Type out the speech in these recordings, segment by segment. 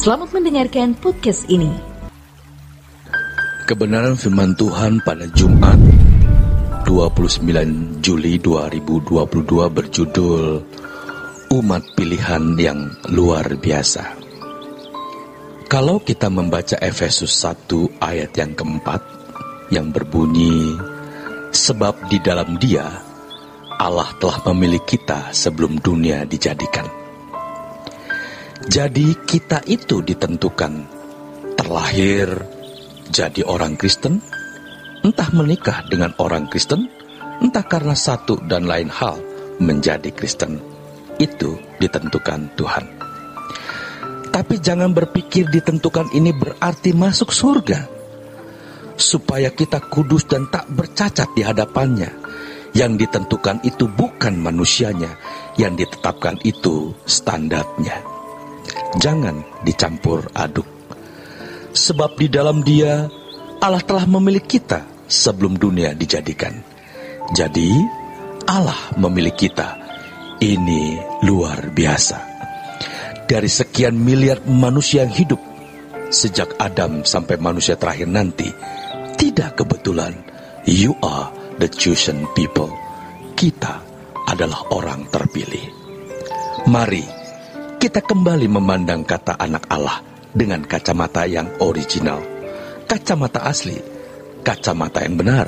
Selamat mendengarkan podcast ini. Kebenaran firman Tuhan pada Jumat 29 Juli 2022 berjudul Umat Pilihan yang Luar Biasa. Kalau kita membaca Efesus 1 ayat yang keempat yang berbunyi, sebab di dalam Dia Allah telah memilih kita sebelum dunia dijadikan. Jadi kita itu ditentukan terlahir jadi orang Kristen, entah menikah dengan orang Kristen, entah karena satu dan lain hal menjadi Kristen. Itu ditentukan Tuhan. Tapi jangan berpikir ditentukan ini berarti masuk surga. Supaya kita kudus dan tak bercacat di hadapannya. Yang ditentukan itu bukan manusianya, yang ditetapkan itu standarnya. Jangan dicampur aduk. Sebab di dalam Dia Allah telah memilih kita sebelum dunia dijadikan. Jadi Allah memilih kita. Ini luar biasa. Dari sekian miliar manusia yang hidup sejak Adam sampai manusia terakhir nanti, tidak kebetulan you are the chosen people. Kita adalah orang terpilih. Mari kita kembali memandang kata anak Allah dengan kacamata yang original, kacamata asli, kacamata yang benar.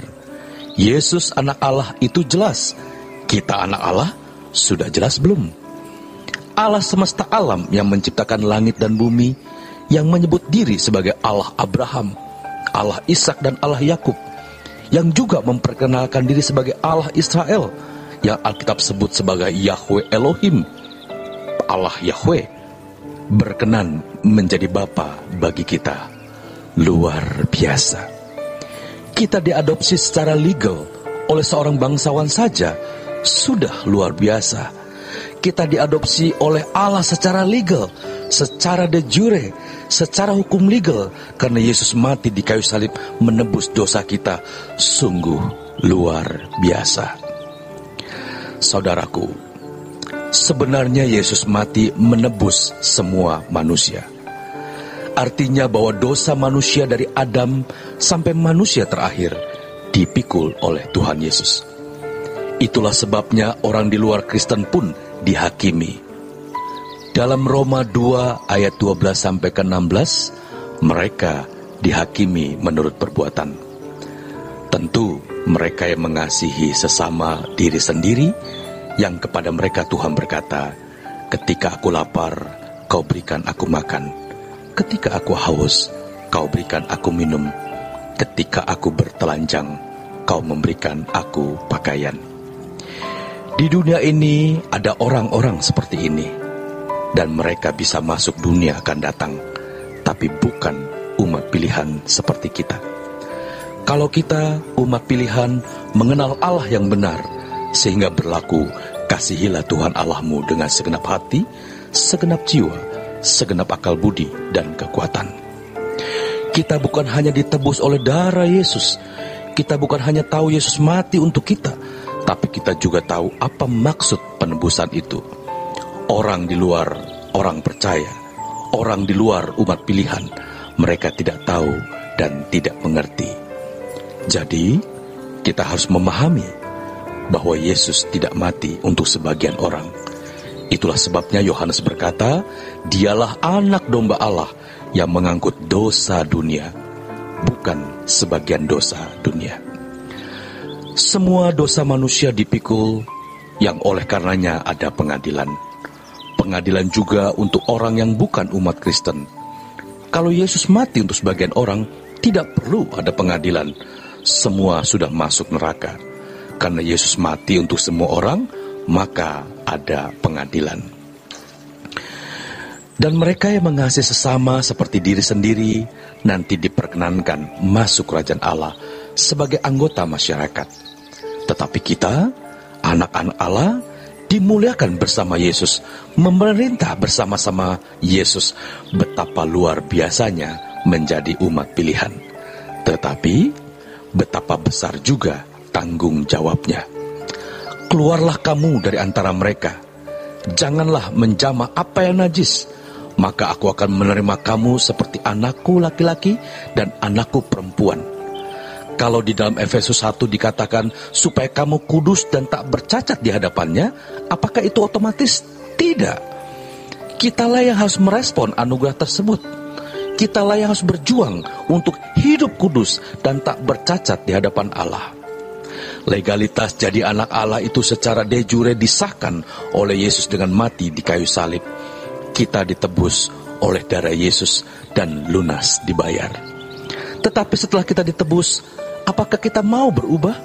Yesus anak Allah itu jelas. Kita anak Allah sudah jelas belum? Allah semesta alam yang menciptakan langit dan bumi, yang menyebut diri sebagai Allah Abraham, Allah Ishak dan Allah Yakub, yang juga memperkenalkan diri sebagai Allah Israel, yang Alkitab sebut sebagai Yahweh Elohim, Allah Yahweh, berkenan menjadi Bapa bagi kita. Luar biasa. Kita diadopsi secara legal oleh seorang bangsawan saja sudah luar biasa. Kita diadopsi oleh Allah secara legal, secara de jure, secara hukum legal, karena Yesus mati di kayu salib menebus dosa kita. Sungguh luar biasa. Saudaraku, sebenarnya Yesus mati menebus semua manusia. Artinya bahwa dosa manusia dari Adam sampai manusia terakhir dipikul oleh Tuhan Yesus. Itulah sebabnya orang di luar Kristen pun dihakimi. Dalam Roma 2 ayat 12 sampai ke 16, mereka dihakimi menurut perbuatan. Tentu mereka yang mengasihi sesama diri sendiri, yang kepada mereka Tuhan berkata, ketika aku lapar, kau berikan aku makan. Ketika aku haus, kau berikan aku minum. Ketika aku bertelanjang, kau memberikan aku pakaian. Di dunia ini ada orang-orang seperti ini, dan mereka bisa masuk dunia akan datang, tapi bukan umat pilihan seperti kita. Kalau kita, umat pilihan, mengenal Allah yang benar, sehingga berlaku, kasihilah Tuhan Allahmu dengan segenap hati, segenap jiwa, segenap akal budi dan kekuatan. Kita bukan hanya ditebus oleh darah Yesus. Kita bukan hanya tahu Yesus mati untuk kita, tapi kita juga tahu apa maksud penebusan itu. Orang di luar, orang percaya, orang di luar umat pilihan, mereka tidak tahu dan tidak mengerti. Jadi, kita harus memahami bahwa Yesus tidak mati untuk sebagian orang. Itulah sebabnya Yohanes berkata, Dialah anak domba Allah yang mengangkut dosa dunia, bukan sebagian dosa dunia. Semua dosa manusia dipikul, yang oleh karenanya ada pengadilan. Pengadilan juga untuk orang yang bukan umat Kristen. Kalau Yesus mati untuk sebagian orang, tidak perlu ada pengadilan. Semua sudah masuk neraka. Karena Yesus mati untuk semua orang, maka ada pengadilan. Dan mereka yang mengasihi sesama seperti diri sendiri, nanti diperkenankan masuk kerajaan Allah sebagai anggota masyarakat. Tetapi kita, anak-anak Allah, dimuliakan bersama Yesus, memerintah bersama-sama Yesus. Betapa luar biasanya menjadi umat pilihan. Tetapi betapa besar juga tanggung jawabnya. Keluarlah kamu dari antara mereka. Janganlah menjamah apa yang najis, maka aku akan menerima kamu seperti anakku laki-laki dan anakku perempuan. Kalau di dalam Efesus 1 dikatakan supaya kamu kudus dan tak bercacat di hadapannya, apakah itu otomatis? Tidak. Kitalah yang harus merespon anugerah tersebut. Kitalah yang harus berjuang untuk hidup kudus dan tak bercacat di hadapan Allah. Legalitas jadi anak Allah itu secara de jure disahkan oleh Yesus dengan mati di kayu salib. Kita ditebus oleh darah Yesus dan lunas dibayar. Tetapi setelah kita ditebus, apakah kita mau berubah?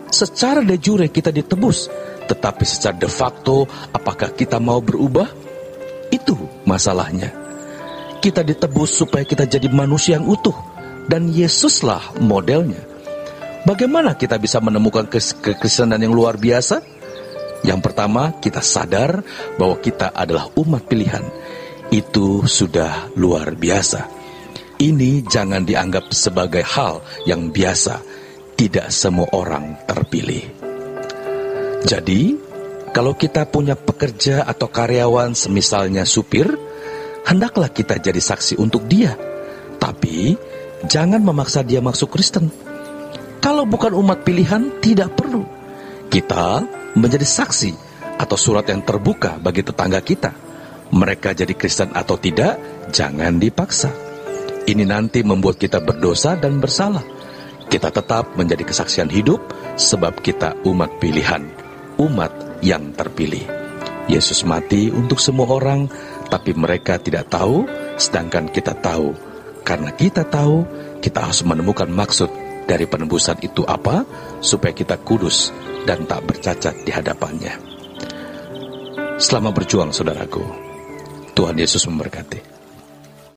Secara de jure kita ditebus, tetapi secara de facto apakah kita mau berubah? Itu masalahnya. Kita ditebus supaya kita jadi manusia yang utuh, dan Yesuslah modelnya. Bagaimana kita bisa menemukan kekristenan yang luar biasa? Yang pertama, kita sadar bahwa kita adalah umat pilihan. Itu sudah luar biasa. Ini jangan dianggap sebagai hal yang biasa. Tidak semua orang terpilih. Jadi, kalau kita punya pekerja atau karyawan semisalnya supir, hendaklah kita jadi saksi untuk dia. Tapi, jangan memaksa dia masuk Kristen. Kalau bukan umat pilihan, tidak perlu. Kita menjadi saksi atau surat yang terbuka bagi tetangga kita. Mereka jadi Kristen atau tidak, jangan dipaksa. Ini nanti membuat kita berdosa dan bersalah. Kita tetap menjadi kesaksian hidup sebab kita umat pilihan, umat yang terpilih. Yesus mati untuk semua orang, tapi mereka tidak tahu, sedangkan kita tahu. Karena kita tahu, kita harus menemukan maksud dari penebusan itu apa, supaya kita kudus dan tak bercacat di hadapannya. Selamat berjuang, saudaraku. Tuhan Yesus memberkati.